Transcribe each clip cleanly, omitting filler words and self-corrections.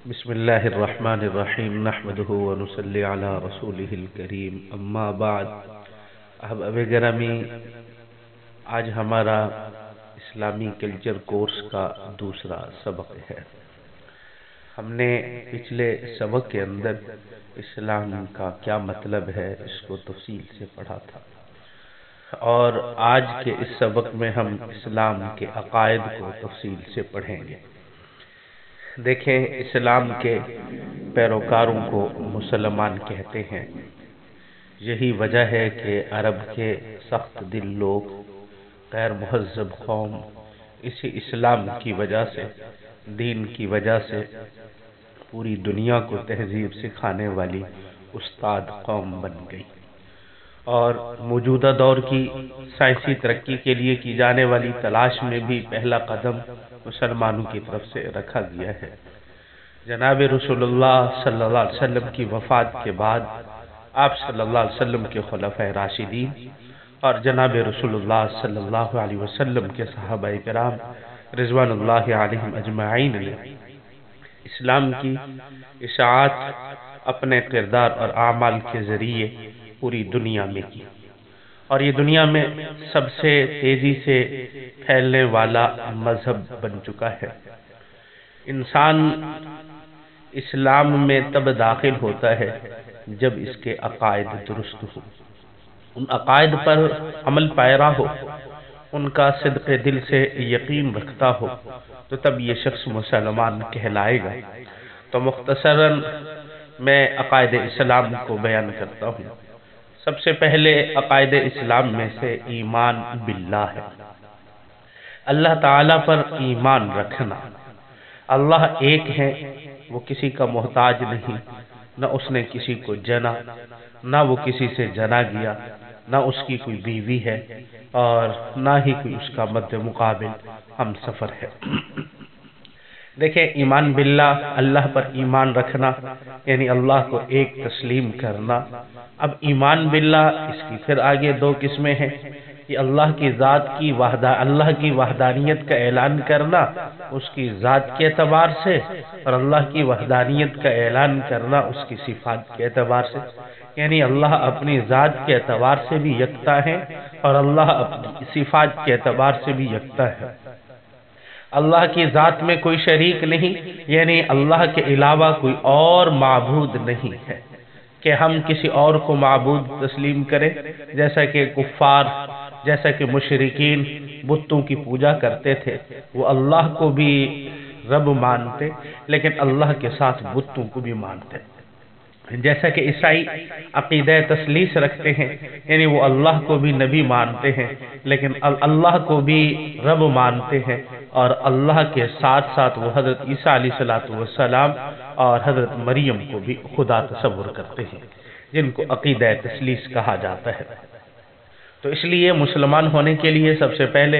بسم اللہ الرحمن الرحیم نحمدہ ونصلی علی رسولہ الکریم اما بعد۔ احباب گرامی، آج ہمارا اسلامی کلچر کورس کا دوسرا سبق ہے۔ ہم نے پچھلے سبق کے اندر اسلام کا کیا مطلب ہے اس کو تفصیل سے پڑھا تھا، اور آج کے اس سبق میں ہم اسلام کے عقائد کو تفصیل سے پڑھیں گے۔ دیکھیں، اسلام کے پیروکاروں کو مسلمان کہتے ہیں۔ یہی وجہ ہے کہ عرب کے سخت دل لوگ، غیر مہذب قوم، اسی اسلام کی وجہ سے، دین کی وجہ سے پوری دنیا کو تہذیب سکھانے والی استاد قوم بن گئی، اور موجودہ دور کی سائنسی ترقی کے لیے کی جانے والی تلاش میں بھی پہلا قدم مسلمانوں کی طرف سے رکھا گیا ہے۔ جناب رسول اللہ صلی اللہ علیہ وسلم کی وفات کے بعد آپ صلی اللہ علیہ وسلم کے خلفائے راشدین اور جناب رسول اللہ صلی اللہ علیہ وسلم کے صحابہ کرام رضوان اللہ علیہم اجمعین نے اسلام کی اشاعت اپنے کردار اور اعمال کے ذریعے پوری دنیا میں کی، اور یہ دنیا میں سب سے تیزی سے پھیلنے والا مذہب بن چکا ہے۔ انسان اسلام میں تب داخل ہوتا ہے جب اس کے عقائد درست ہو، ان عقائد پر عمل پیرا ہو، ان کا صدق دل سے یقین رکھتا ہو، تو تب یہ شخص مسلمان کہلائے گا۔ تو مختصراً میں عقائد اسلام کو بیان کرتا ہوں۔ سب سے پہلے عقائد اسلام میں سے ایمان باللہ ہے، اللہ تعالیٰ پر ایمان رکھنا۔ اللہ ایک ہے، وہ کسی کا محتاج نہیں، نہ اس نے کسی کو جنا، نہ وہ کسی سے جنا گیا، نہ اس کی کوئی بیوی ہے، اور نہ ہی کوئی اس کا مد مقابل ہم سفر ہے۔ دیکھیں، ایمان باللہ، اللہ پر ایمان رکھنا یعنی اللہ کو ایک تسلیم کرنا۔ اب ایمان باللہ، اس کی پھر آگے دو قسمیں ہیں۔ یہ اللہ کی ذات کی اللہ کی وحدانیت کا اعلان کرنا اس کی ذات کے اعتبار سے، اور اللہ کی وحدانیت کا اعلان کرنا اس کی صفات کے اعتبار سے، یعنی اللہ اپنی ذات کے اعتبار سے بھی یکتا ہے اور اللہ اپنی صفات کے اعتبار سے بھی یکتا ہے۔ اللہ کی ذات میں کوئی شریک نہیں، یعنی اللہ کے علاوہ کوئی اور معبود نہیں ہے کہ ہم کسی اور کو معبود تسلیم کریں، جیسا کہ کفار، جیسا کہ مشرکین بتوں کی پوجا کرتے تھے، وہ اللہ کو بھی رب مانتے لیکن اللہ کے ساتھ بتوں کو بھی مانتے۔ جیسا کہ عیسائی عقیدہ تثلیث رکھتے ہیں، یعنی وہ اللہ کو بھی نبی مانتے ہیں لیکن اللہ کو بھی رب مانتے ہیں، اور اللہ کے ساتھ ساتھ وہ حضرت عیسیٰ علیہ السلام اور حضرت مریم کو بھی خدا تصور کرتے ہیں، جن کو عقیدہ تثلیث کہا جاتا ہے۔ تو اس لیے مسلمان ہونے کے لیے سب سے پہلے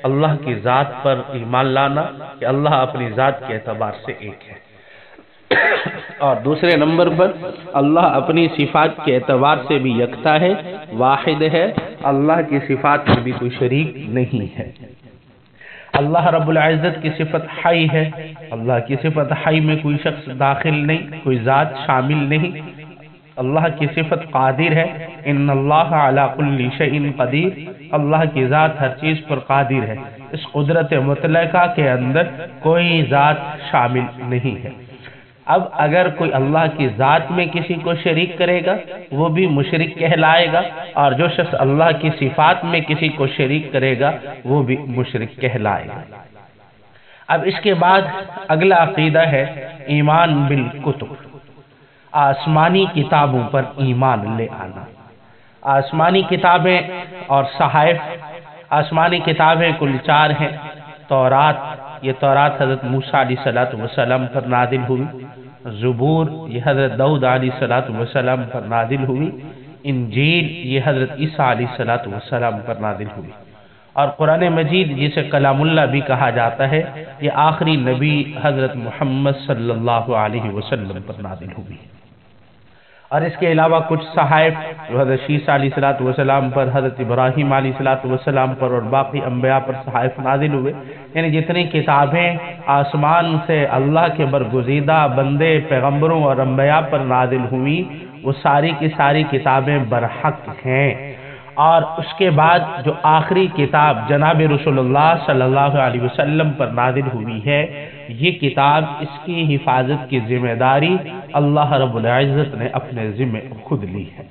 اللہ کی ذات پر ایمان لانا کہ اللہ اپنی ذات کے اعتبار سے ایک ہے، اور دوسرے نمبر پر اللہ اپنی صفات کے اعتبار سے بھی یکتا ہے، واحد ہے، اللہ کی صفات میں بھی کوئی شریک نہیں ہے۔ اللہ رب العزت کی صفت حی ہے، اللہ کی صفت حی میں کوئی شخص داخل نہیں، کوئی ذات شامل نہیں۔ اللہ کی صفت قادر ہے، ان اللہ علی کل شیء قدیر، اللہ کی ذات ہر چیز پر قادر ہے، اس قدرت مطلقہ کے اندر کوئی ذات شامل نہیں ہے۔ اب اگر کوئی اللہ کی ذات میں کسی کو شریک کرے گا وہ بھی مشرک کہلائے گا، اور جو شخص اللہ کی صفات میں کسی کو شریک کرے گا وہ بھی مشرک کہلائے گا۔ اب اس کے بعد اگلا عقیدہ ہے ایمان بالکتب، آسمانی کتابوں پر ایمان لے آنا۔ آسمانی کتابیں اور صحائف، آسمانی کتابیں کل 4 ہیں۔ تورات، یہ تورات حضرت موسیٰ علیہ السلام پر نازل ہوئی۔ زبور، یہ حضرت داؤد علیہ السلام پر نازل ہوئی۔ انجیل، یہ حضرت عیسیٰ علیہ السلام پر نازل ہوئی۔ اور قرآن مجید جسے کلام اللہ بھی کہا جاتا ہے، یہ آخری نبی حضرت محمد صلی اللہ علیہ وسلم پر نازل ہوئی۔ اور اس کے علاوہ کچھ صحائف حضرت شیسا علیہ السلام پر، حضرت ابراہیم علیہ السلام پر اور باقی انبیاء پر صحائف نازل ہوئے، یعنی جتنی کتابیں آسمان سے اللہ کے برگزیدہ بندے پیغمبروں اور انبیاء پر نازل ہوئیں، وہ ساری کی ساری کتابیں برحق ہیں۔ اور اس کے بعد جو آخری کتاب جناب رسول اللہ صلی اللہ علیہ وسلم پر نازل ہوئی ہے، یہ کتاب، اس کی حفاظت کی ذمہ داری اللہ رب العزت نے اپنے ذمہ خود لی ہے،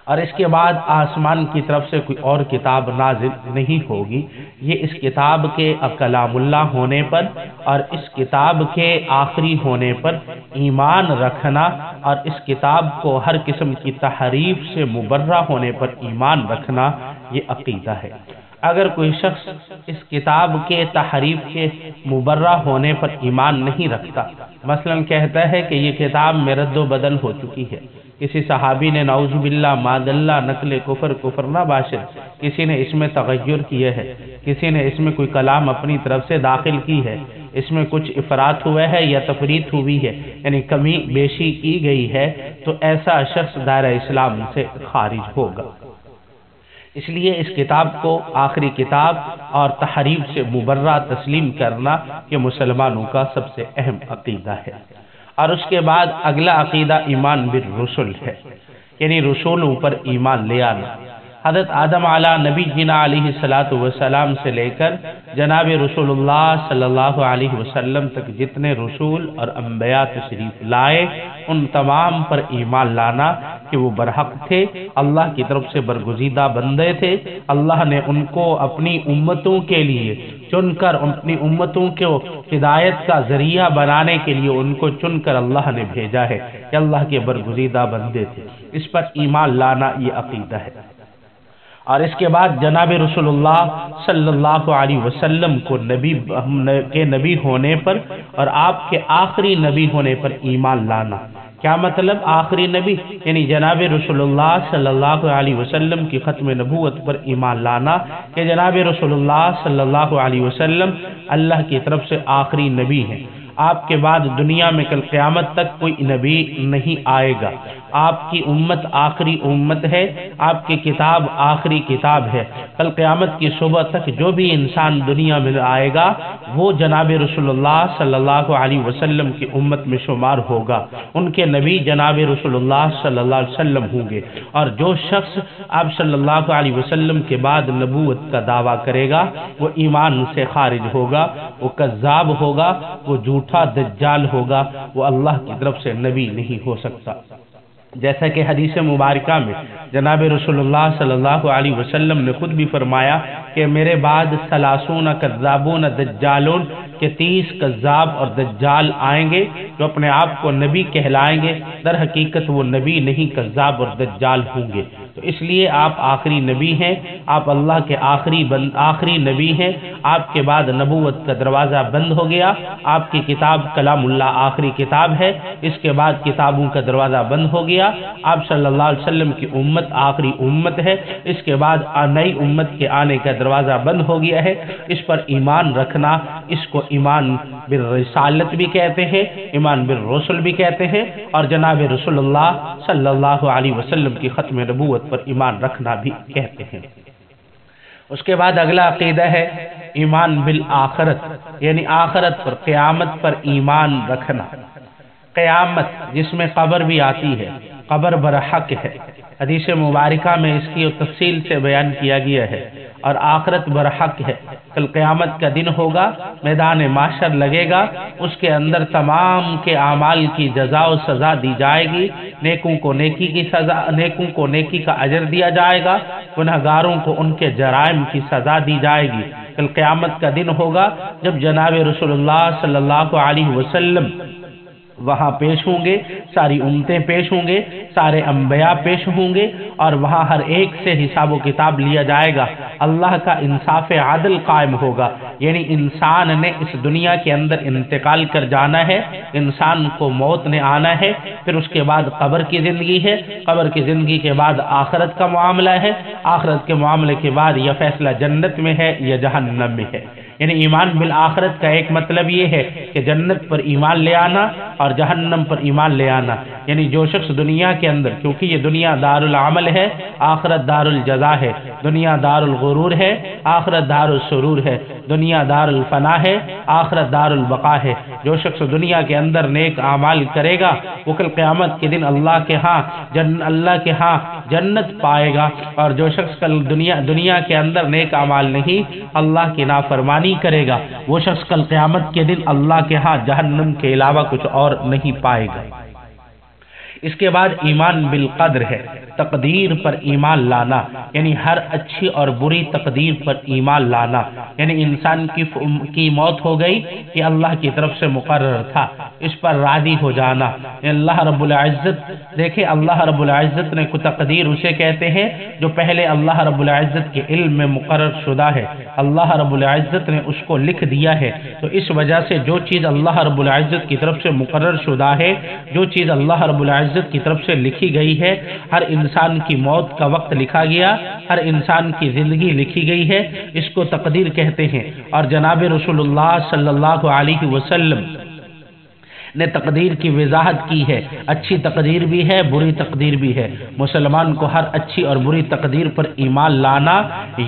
اور اس کے بعد آسمان کی طرف سے کوئی اور کتاب نازل نہیں ہوگی۔ یہ اس کتاب کے کلام اللہ ہونے پر اور اس کتاب کے آخری ہونے پر ایمان رکھنا، اور اس کتاب کو ہر قسم کی تحریف سے مبرہ ہونے پر ایمان رکھنا، یہ عقیدہ ہے۔ اگر کوئی شخص اس کتاب کے تحریف کے مبرہ ہونے پر ایمان نہیں رکھتا، مثلا کہتا ہے کہ یہ کتاب میں رد و بدل ہو چکی ہے، کسی صحابی نے نعوذ باللہ معاذ اللہ نقل کفر نہ باشد، کسی نے اس میں تغیر کیا ہے، کسی نے اس میں کوئی کلام اپنی طرف سے داخل کی ہے، اس میں کچھ افراط ہوا ہے یا تفریط ہوئی ہے، یعنی کمی بیشی کی گئی ہے، تو ایسا شخص دائرہ اسلام سے خارج ہوگا۔ اس لیے اس کتاب کو آخری کتاب اور تحریف سے مبرہ تسلیم کرنا یہ مسلمانوں کا سب سے اہم عقیدہ ہے۔ اور اس کے بعد اگلا عقیدہ ایمان بالرسل ہے، یعنی رسولوں پر ایمان لے آنا۔ حضرت آدم علیہ نبی جینا علیہ السلام سے لے کر جناب رسول اللہ صلی اللہ علیہ وسلم تک جتنے رسول اور انبیاء تشریف لائے، ان تمام پر ایمان لانا کہ وہ برحق تھے، اللہ کی طرف سے برگزیدہ بندے تھے، اللہ نے ان کو اپنی امتوں کے لیے چن کر، اپنی امتوں کو ہدایت کا ذریعہ بنانے کے لیے ان کو چن کر اللہ نے بھیجا ہے، کہ اللہ کے برگزیدہ بندے تھے۔ اس پر ایمان لانا یہ عقیدہ ہے۔ اور اس کے بعد جناب رسول اللہ صلی اللہ علیہ وسلم کو نبی ہونے پر اور آپ کے آخری نبی ہونے پر ایمان لانا۔ کیا مطلب آخری نبی؟ یعنی جناب رسول اللہ صلی اللہ علیہ وسلم کی ختم نبوت پر ایمان لانا کہ جناب رسول اللہ صلی اللہ علیہ وسلم اللہ کی طرف سے آخری نبی ہیں۔ آپ کے بعد دنیا میں کل قیامت تک کوئی نبی نہیں آئے گا، آپ کی امت آخری امت ہے، آپ کی کتاب آخری کتاب ہے۔ کل قیامت کی صبح تک جو بھی انسان دنیا میں آئے گا وہ جناب رسول اللہ صلی اللہ علیہ وسلم کی امت میں شمار ہوگا، ان کے نبی جناب رسول اللہ صلی اللہ علیہ وسلم ہوں گے۔ اور جو شخص آپ صلی اللہ علیہ وسلم کے بعد نبوت کا دعویٰ کرے گا وہ ایمان سے خارج ہوگا، وہ کذاب ہوگا، وہ جھوٹا دجال ہوگا، وہ اللہ کی طرف سے نبی نہیں ہو سکتا۔ جیسا کہ حدیث مبارکہ میں جناب رسول اللہ صلی اللہ علیہ وسلم نے خود بھی فرمایا کہ میرے بعد 30 کذابون دجالون، کہ 30 کذاب اور دجال آئیں گے جو اپنے آپ کو نبی کہلائیں گے، در حقیقت وہ نبی نہیں کذاب اور دجال ہوں گے۔ تو اس لیے آپ آخری نبی ہیں، آپ اللہ کے آخری نبی ہیں، آپ کے بعد نبوت کا دروازہ بند ہو گیا، آپ کی کتاب کلام اللہ آخری کتاب ہے، اس کے بعد کتابوں کا دروازہ بند ہو گیا، آپ صلی اللہ علیہ وسلم کی امت آخری امت ہے، اس کے بعد نئی امت کے آنے کا دروازہ بند ہو گیا ہے۔ اس پر ایمان رکھنا، اس کو ایمان بالرسالت بھی کہتے ہیں، ایمان بالرسل بھی کہتے ہیں، اور جناب رسول اللہ صلی اللہ علیہ وسلم کی ختم نبوت پر ایمان رکھنا بھی کہتے ہیں۔ اس کے بعد اگلا عقیدہ ہے ایمان بالآخرت، یعنی آخرت پر، قیامت پر ایمان رکھنا۔ قیامت جس میں قبر بھی آتی ہے، قبر برحق ہے، حدیث مبارکہ میں اس کی تفصیل سے بیان کیا گیا ہے، اور آخرت برحق ہے۔ کل قیامت کا دن ہوگا، میدان محشر لگے گا، اس کے اندر تمام کے اعمال کی جزا و سزا دی جائے گی، نیکوں کو نیکی کی سزا، نیکوں کو نیکی کا اجر دیا جائے گا، گنہگاروں کو ان کے جرائم کی سزا دی جائے گی۔ کل قیامت کا دن ہوگا جب جناب رسول اللہ صلی اللہ علیہ وسلم وہاں پیش ہوں گے، ساری امتیں پیش ہوں گے، سارے انبیاء پیش ہوں گے، اور وہاں ہر ایک سے حساب و کتاب لیا جائے گا، اللہ کا انصاف عدل قائم ہوگا۔ یعنی انسان نے اس دنیا کے اندر انتقال کر جانا ہے، انسان کو موت نے آنا ہے، پھر اس کے بعد قبر کی زندگی ہے، قبر کی زندگی کے بعد آخرت کا معاملہ ہے، آخرت کے معاملے کے بعد یہ فیصلہ جنت میں ہے یا جہنم میں ہے۔ یعنی ایمان بالآخرت کا ایک مطلب یہ ہے کہ جنت پر ایمان لے آنا، اور جہنم پر ایمان لے آنا. یعنی جو شخص دنیا کے اندر، کیونکہ یہ دنیا دار العمل ہے، آخرت دار الجزا ہے، دنیا دار الغرور ہے، آخرت دار السرور ہے، دنیا دار الفنا ہے، آخرت دار البقا ہے. جو شخص دنیا کے اندر نیک اعمال کرے گا وہ کل قیامت کے دن اللہ کے ہاں جنت پائے گا، اور جو شخص کل دنیا کے اندر نیک اعمال نہیں، اللہ کی نافرمانی کرے گا، وہ شخص کل قیامت کے دن اللہ کے ہاں جہنم کے علاوہ کچھ اور نہیں پائے گا. اس کے بعد ایمان بالقدر ہے، تقدیر پر ایمان لانا، یعنی ہر اچھی اور بری تقدیر پر ایمان لانا. یعنی انسان کی موت ہو گئی، یہ اللہ کی طرف سے مقرر تھا، اس پر راضی ہو جانا. اللہ رب العزت، دیکھیں اللہ رب العزت نے تقدیر اسے کہتے ہیں جو پہلے اللہ رب العزت کے علم میں مقرر شدہ ہے، اللہ رب العزت نے اس کو لکھ دیا ہے. تو اس وجہ سے جو چیز اللہ رب العزت کی طرف سے مقرر شدہ ہے، جو چیز اللہ رب العزت کی طرف سے لکھی گئی ہے، ہر انسان کی موت کا وقت لکھا گیا، ہر انسان کی زندگی لکھی گئی ہے، اس کو تقدیر کہتے ہیں. اور جناب رسول اللہ صلی اللہ علیہ وسلم نے تقدیر کی وضاحت کی ہے. اچھی تقدیر بھی ہے، بری تقدیر بھی ہے. مسلمان کو ہر اچھی اور بری تقدیر پر ایمان لانا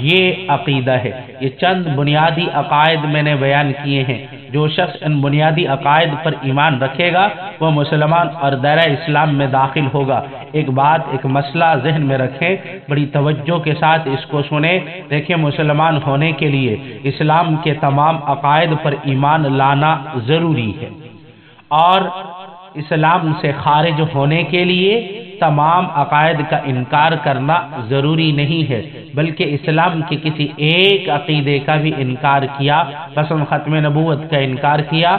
یہ عقیدہ ہے. یہ چند بنیادی عقائد میں نے بیان کیے ہیں. جو شخص ان بنیادی عقائد پر ایمان رکھے گا وہ مسلمان اور دائرہ اسلام میں داخل ہوگا. ایک مسئلہ ذہن میں رکھیں، بڑی توجہ کے ساتھ اس کو سنیں. دیکھیں، مسلمان ہونے کے لیے اسلام کے تمام عقائد پر ایمان لانا ضروری ہے، اور اسلام سے خارج ہونے کے لیے تمام عقائد کا انکار کرنا ضروری نہیں ہے، بلکہ اسلام کے کسی ایک عقیدے کا بھی انکار کیا، مثلا ختم نبوت کا انکار کیا،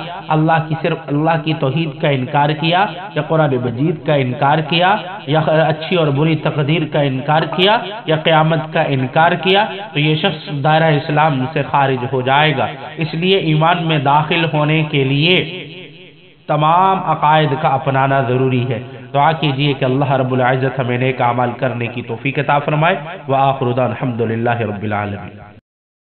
صرف اللہ کی توحید کا انکار کیا، یا قرآن مجید کا انکار کیا، یا اچھی اور بری تقدیر کا انکار کیا، یا قیامت کا انکار کیا، تو یہ شخص دائرہ اسلام سے خارج ہو جائے گا. اس لیے ایمان میں داخل ہونے کے لیے تمام عقائد کا اپنانا ضروری ہے. دعا کیجئے کہ اللہ رب العزت ہمیں نیک اعمال کرنے کی توفیق عطا فرمائے. وآخر دعوانا الحمدللہ رب العالمین.